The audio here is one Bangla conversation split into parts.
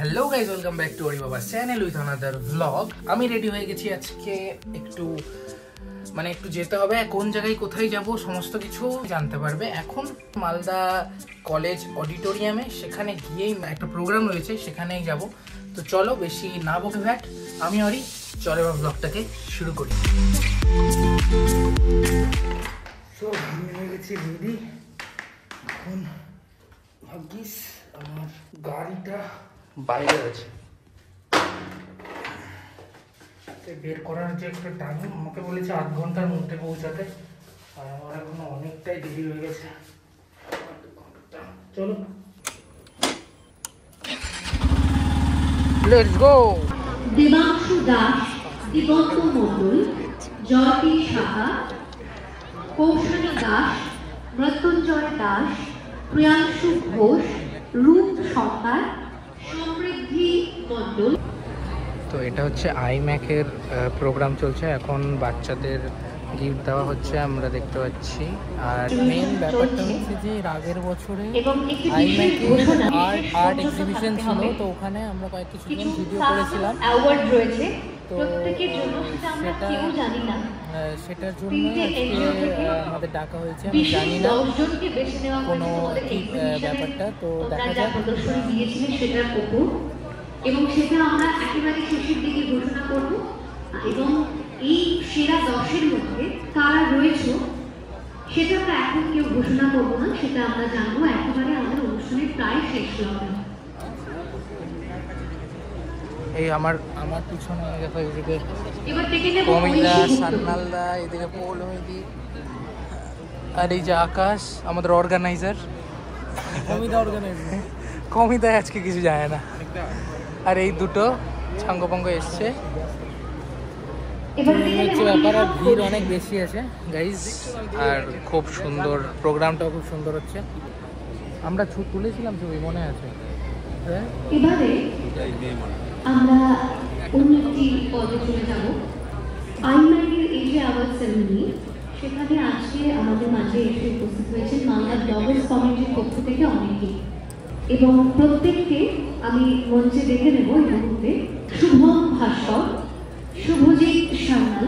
Hello guys, welcome back to Ori বাবা চ্যানেল উইথ আনাদার ভ্লগ। আমি রেডি হয়ে গেছি আজকে। একটু যেতে হবে, কোন জায়গায় কোথায় যাব সমস্ত কিছু জানতে পারবে এখন। মালদা কলেজ অডিটোরিয়ামে, সেখানে গিয়েই একটা প্রোগ্রাম রয়েছে, সেখানেই যাব। তো চলো বেশি না বকে ভ্যাট, আমি অরি, চলো এবার ব্লগটাকে শুরু করি। তো আমি হয়ে গেছি রেডি। এখন ভাগ্যিস আমার গাড়িটা বাইরে আছে, বের করার যে একটা টাইম আমাকে বলেছে 8 ঘন্টার মধ্যে পৌঁছাতে, আর আমার এখনো অনেকটাই দেরি হয়ে গেছে। চলো লেটস গো। দেবাংশু দাস, দিগন্ত মণ্ডল, জয়তী সাহা, কৌশানী দাস, মৃত্যুঞ্জয় দাস, প্রিয়াংশু ঘোষ, রূপ সরকার, সমৃদ্ধি মণ্ডল। তো এটা হচ্ছে আইম্যাকের প্রোগ্রাম চলছে এখন, বাচ্চাদের গিফট দেওয়া হচ্ছে আমরা দেখতে পাচ্ছি। আর মেন ব্যাপারটা হচ্ছে যে আগের বছরে আইম্যাকের আর্ট এক্সিবিশন ছিল, তো ওখানে আমরা কিছুদিন ভিডিও করেছিলাম। অ্যাওয়ার্ড রয়েছে তো সেটার জন্য আমাদের ডাকা হয়েছে। আমি জানি না কোনো ব্যাপারটা, তো দেখা যাক। সেটার উপর এবং সেটা আমরা একেবারে শেষের দিকে ঘোষণা করব, এবং এই সেরা 10-এর মধ্যে কারা রয়েছে সেটা আমরা এখন কেউ ঘোষণা করবো না, সেটা আমরা জানবো একেবারে আমাদের অনুষ্ঠানের প্রায় শেষ লগ্নে। এই আমার পিছনে দেখো, এদিকে কমিদা, সান্নালদা, এদিকে পৌলমিদি, আর এই যে আকাশ আমাদের অর্গানাইজার। কমিদা আজকে কিছু যায় না, আর এই দুটো ছাঙ্গপঙ্গ এসছে। হচ্ছে ব্যাপার, আর ভিড় অনেক বেশি আছে গাইজ, আর খুব সুন্দর প্রোগ্রামটাও খুব সুন্দর হচ্ছে। আমরা তুলেছিলাম ছবি, মনে আছে? এবারে আমরা অন্য একটি পদে চলে যাব। আইম্যাকের এই যে অ্যাওয়ার্ড সেরেমনি, সেখানে আজকে আমাদের মাঝে এসে উপস্থিত হয়েছেন মালদা ব্লগার্স কমিটির পক্ষ থেকে অনেকেই, এবং প্রত্যেককে আমি মঞ্চে দেখে নেব এই মুহূর্তে। শুভম ভাস্কর, শুভজিৎ সান্যাল,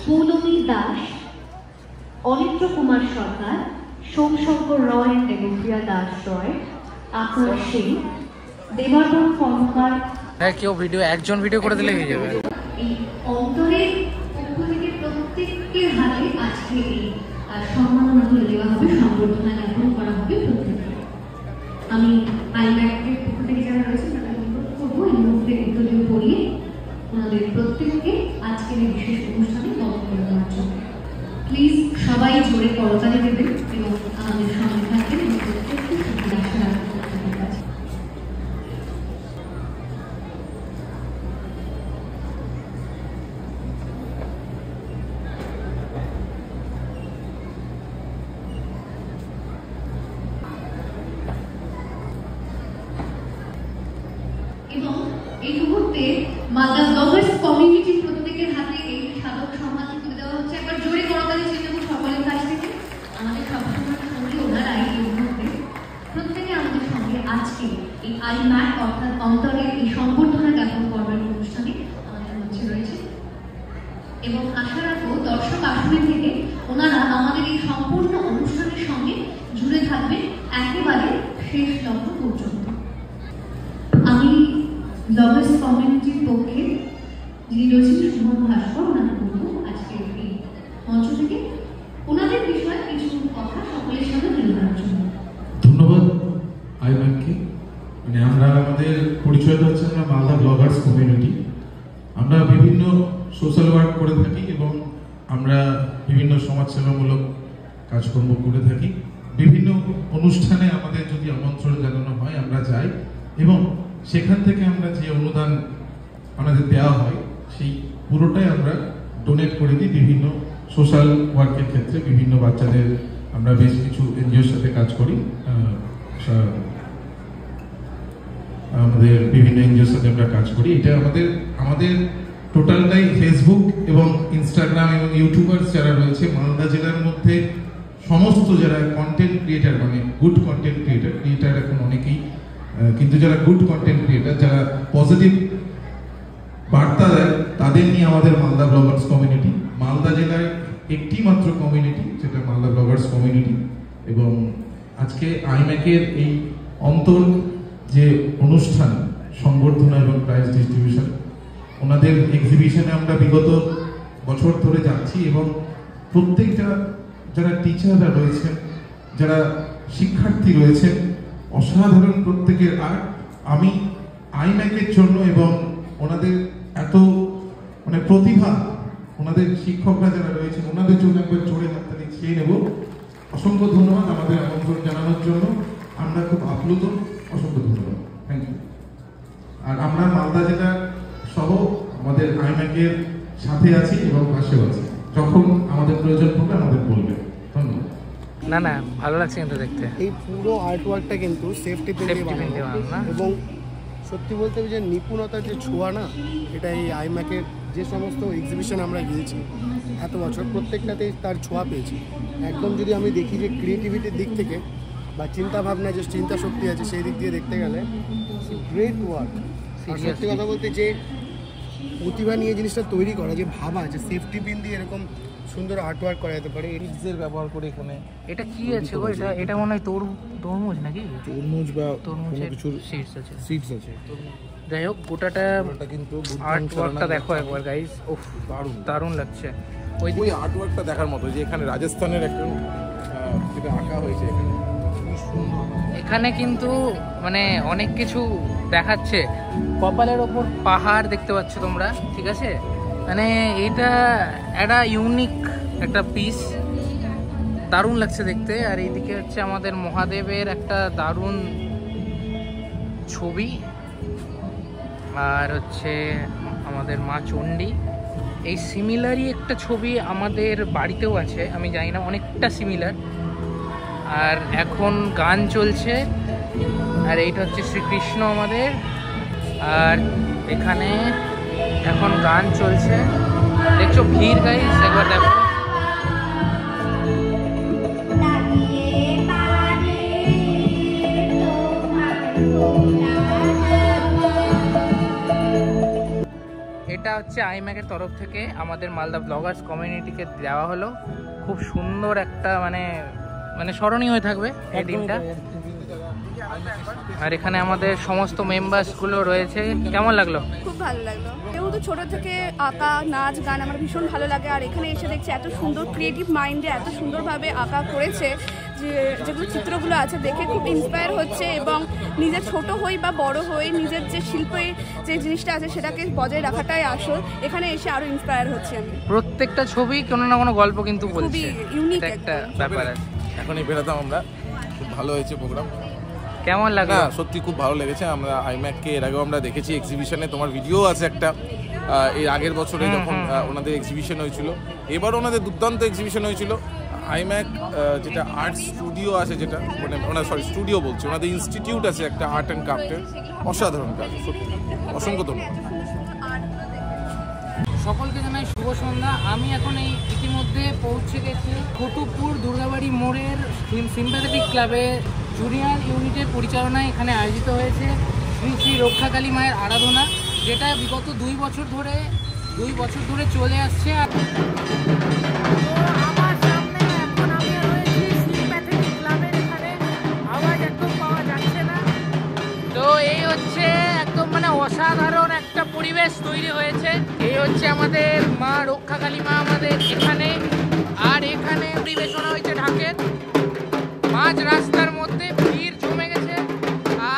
পৌলমী দাস, অনিত্র কুমার সরকার, সোমশঙ্কর রয়, দেবপ্রিয়া দাস রয়, আকাশ সিং, দেবার্দন কর্মকার। হ্যাঁ, কেউ একজন ভিডিও করে দিলে হয়ে যাবে। এই অন্তরের পক্ষ থেকে প্রত্যেকের হাতে আজকে এই সম্মাননা তুলে দেওয়া হবে, সংবর্ধনা জ্ঞাপন করা হবে প্রত্যেককে। আমি আইম্যাকের পক্ষ থেকে যারা রয়েছেন তাদের অনুরোধ করবো এই মুহূর্তে উত্তরীয় পড়িয়ে ওনাদের প্রত্যেককে আজকের এই বিশেষ অনুষ্ঠানে বরণ করে দেওয়ার জন্য প্লিজ সবাই জোরে করতালি দেবেন এবং আমাদের সঙ্গে থাকবেন এবং প্রত্যেককে আশা রাখবেন আপনাদের কাছে। এবং এই মুহূর্তে মালদা ব্লগার্স কমিউনিটির প্রত্যেকের হাতে এই সাধক সম্মান তুলে দেওয়া হচ্ছে। একবার জোরে করতালি চেয়ে নেব সকলের কাছ থেকে। আমাদের সবসময় সঙ্গে ওনারাই এই মুহূর্তে প্রত্যেকে আমাদের সঙ্গে আজকে এই আইম্যাক অর্থাৎ অন্তরের এই সংবর্ধনা জ্ঞাপন পর্বের অনুষ্ঠানে আমাদের মধ্যে রয়েছে, এবং আশা রাখবো দর্শক আসনের থেকে ওনারা আমাদের এই সম্পূর্ণ অনুষ্ঠানের সঙ্গে জুড়ে থাকবেন একেবারে শেষ লগ্ন পর্যন্ত। আমি ব্লগার্স কমিউনিটির পক্ষে যিনি রয়েছেন শুভম ভাস্কর, ওনাকে বলবো আজকে এই মঞ্চ থেকে ওনাদের বিষয়ে কিছু কথা সকলের সাথে তুলে ধরার জন্য। ধন্যবাদ আইম্যাককে। আমরা আমাদের পরিচয়টা হচ্ছে আমরা মালদা ব্লগার্স কমিউনিটি। আমরা বিভিন্ন সোশ্যাল ওয়ার্ক করে থাকি এবং আমরা বিভিন্ন সমাজসেবামূলক কাজকর্ম করে থাকি। বিভিন্ন অনুষ্ঠানে আমাদের যদি আমন্ত্রণ জানানো হয় আমরা যাই, এবং সেখান থেকে আমরা যে অনুদান আমাদের দেওয়া হয় সেই পুরোটাই আমরা ডোনেট করে দিই বিভিন্ন সোশ্যাল ওয়ার্কের ক্ষেত্রে। বিভিন্ন বাচ্চাদের আমরা বেশ কিছু এনজিওর সাথে কাজ করি, আমাদের বিভিন্ন এনজিওর সাথে আমরা কাজ করি। এটা আমাদের টোটালটাই ফেসবুক এবং ইনস্টাগ্রাম এবং ইউটিউবার্স যারা রয়েছে মালদা জেলার মধ্যে, সমস্ত যারা content creator, good content creator এখন অনেকেই, কিন্তু যারা গুড কন্টেন্ট ক্রিয়েটার পজিটিভ বার্তা দেয় তাদের নিয়ে আমাদের মালদা ব্লগার্স কমিউনিটি। মালদা জেলায় একটি মাত্র কমিউনিটি যেটা মালদা ব্লগার্স কমিউনিটি। এবং আজকে আইম্যাকের এই অন্তর যে অনুষ্ঠান সংবর্ধনা এবং প্রাইজ ডিস্ট্রিবিউশন, ওনাদের এক্সিবিশনে আমরা বিগত বছর ধরে যাচ্ছি এবং প্রত্যেকটা যারা টিচাররা রয়েছেন, যারা শিক্ষার্থী রয়েছেন, অসাধারণ প্রত্যেকের আর্ট। আমি আইম্যাকের জন্য এবং ওনাদের এত মানে প্রতিভা, ওনাদের শিক্ষকরা যারা রয়েছেন ওনাদের জন্য একবার জোরে হাততালি ছেয়ে নেব। অসংখ্য ধন্যবাদ আমাদের আমন্ত্রণ জানানোর জন্য, আমরা খুব আপ্লুত। অসংখ্য ধন্যবাদ, থ্যাংক ইউ। আর আমরা মালদা জেলা সহ আমাদের আইম্যাকের সাথে আছি এবং পাশেও আছি, যখন আমাদের প্রয়োজন পড়বে আমাদের বলবে। ধন্যবাদ। না ভালো লাগছে কিন্তু দেখতে। এই পুরো আর্টওয়ার্কটা কিন্তু সেফটি পেন দিয়ে বানানো এবং সত্যি বলতে হবে যে নিপুণতার যে ছোঁয়া না, এটা এই আইম্যাকের যে সমস্ত এক্সিবিশন আমরা গিয়েছি এত বছর প্রত্যেকটাতেই তার ছোঁয়া পেয়েছি। একদম যদি আমি দেখি যে ক্রিয়েটিভিটির দিক থেকে বা চিন্তা ভাবনা যে চিন্তা শক্তি আছে সেই দিক দিয়ে দেখতে গেলে গ্রেট ওয়ার্ক। আর সত্যি কথা বলতে যে প্রতিভা নিয়ে জিনিসটা তৈরি করা, যে ভাবা যে সেফটি পিন দিয়ে এরকম সুন্দর আর্টওয়ার্ক করা যেতে পারে, এর ব্যবহার করে এখানে। এটা কি আছে গো? এটা মনে হয় তরমুজ নাকি? তরমুজ বা তরমুজের কিছু সিডস আছে। যাই হোক, গোটাটা কিন্তু আর্টওয়ার্কটা দেখো একবার গাইস। উফ, দারুণ লাগছে। ওই আর্টওয়ার্কটা দেখার মতো, যে এখানে রাজস্থানের একটা যেটা আঁকা হয়েছে এখানে, এখানে কিন্তু মানে অনেক কিছু দেখাচ্ছে। কপালের ওপর পাহাড় দেখতে পাচ্ছ তোমরা, ঠিক আছে? মানে এটা একটা ইউনিক একটা পিস, দারুণ লাগছে দেখতে। আর এইদিকে হচ্ছে আমাদের মহাদেবের একটা দারুণ ছবি, আর হচ্ছে আমাদের মা চণ্ডী। এই সিমিলারই একটা ছবি আমাদের বাড়িতেও আছে, আমি জানি না, অনেকটা সিমিলার। আর এখন গান চলছে, আর এইটা হচ্ছে শ্রীকৃষ্ণ আমাদের। আর এখানে এখন গান চলছে, দেখছো ভিড় গাইস, একবার দেখো। এটা হচ্ছে আইম্যাকের তরফ থেকে আমাদের মালদা ব্লগার্স কমিউনিটিকে দেওয়া হলো। খুব সুন্দর একটা মানে স্মরণীয় হয়ে থাকবে এই দিনটা। আর এখানে আমাদের সমস্ত মেম্বার্সগুলো রয়েছে। কেমন লাগলো? খুব ভালো লাগলো। যেহেতু ছোট থেকে আঁকা, নাচ, গান আমার ভীষণ ভালো লাগে। আর এখানে এসে দেখছি এত সুন্দর ক্রিয়েটিভ মাইন্ডে এত সুন্দরভাবে আঁকা করেছে, যেগুলো চিত্রগুলো আছে দেখে খুব ইন্সপায়ার হচ্ছে। এবং নিজে ছোট হই বা বড় হই, নিজের যে শিল্পের যে জিনিসটা আছে সেটাকে বজায় রাখাটাই আসল। এখানে এসে আরো ইন্সপায়ার হচ্ছি আমি। প্রত্যেকটা ছবি কোনো না কোনো গল্প কিন্তু বলছে, খুবই ইউনিক একটা ব্যাপার আছে। এখনই বেরোতাম আমরা। খুব ভালো হয়েছে প্রোগ্রাম। কেমন লাগলো? না, সত্যি খুব ভালো লেগেছে। আমরা আইম্যাককে এর আগেও আমরা দেখেছি এক্সিবিশনে, তোমার ভিডিও আছে একটা এর আগের বছরে যখন ওনাদের এক্সিবিশন হয়েছিল। এবার ওনাদের দুর্দান্ত এক্সিবিশন হয়েছিল। আইম্যাক যেটা আর্ট স্টুডিও আছে, যেটা মানে ওনার স্টুডিও বলছে, ওনাদের ইনস্টিটিউট আছে একটা আর্ট অ্যান্ড ক্রাফটের, অসাধারণ কাজ। সত্যি অসংখ্য ধন্যবাদ। সকলকে জানাই শুভ সন্ধ্যা। আমি এখন ইতিমধ্যে পৌঁছে গেছি খটুপুর দুর্গাবাড়ি মোড়ের সিম্প্যাথেটিক ক্লাবে। জুনিয়র ইউনিটের পরিচালনায় এখানে আয়োজিত হয়েছে শ্রী শ্রী রক্ষাকালী মায়ের আরাধনা, যেটা বিগত 2 বছর ধরে চলে আসছে। আমার সামনে এখন আমি রয়েছি সিম্প্যাথেটিক ক্লাবের এখানে, আওয়াজ একদম পাওয়া যাচ্ছে না। তো এই হচ্ছে একদম মানে অসাধারণ একটা পরিবেশ তৈরি হয়েছে। এই হচ্ছে আমাদের মা রক্ষাকালী মা আমাদের এখানে। আর এখানে পরিবেশনা হয়েছে ঢাকের। মাঝ রাস্তার মধ্যে ভিড় জমে গেছে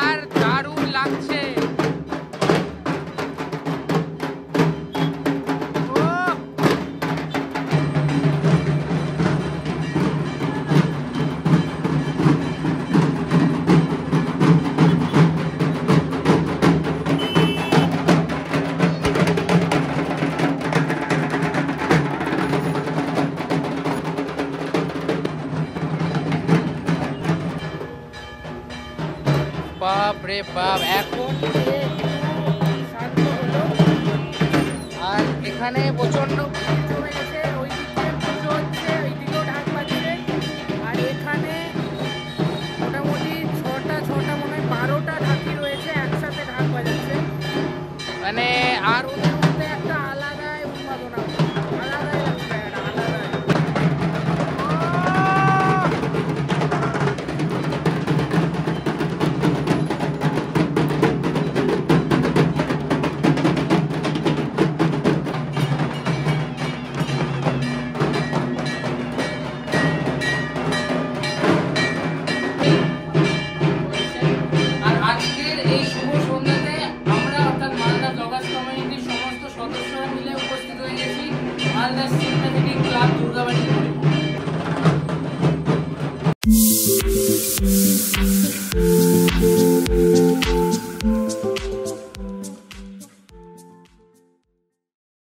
আর দারুণ লাগছে। বাপ রে বাপ, এখন শান্ত হলো। আর এখানে প্রচন্ড ভিড় জমে গেছে। ওই দিকে পুজো হচ্ছে, ওই দিকেও ঢাক বাজছে। আর এখানে মোটামুটি ছটা মনে হয় 12টা ঢাকি রয়েছে, একসাথে ঢাক বাজাচ্ছে। মানে আর ওদের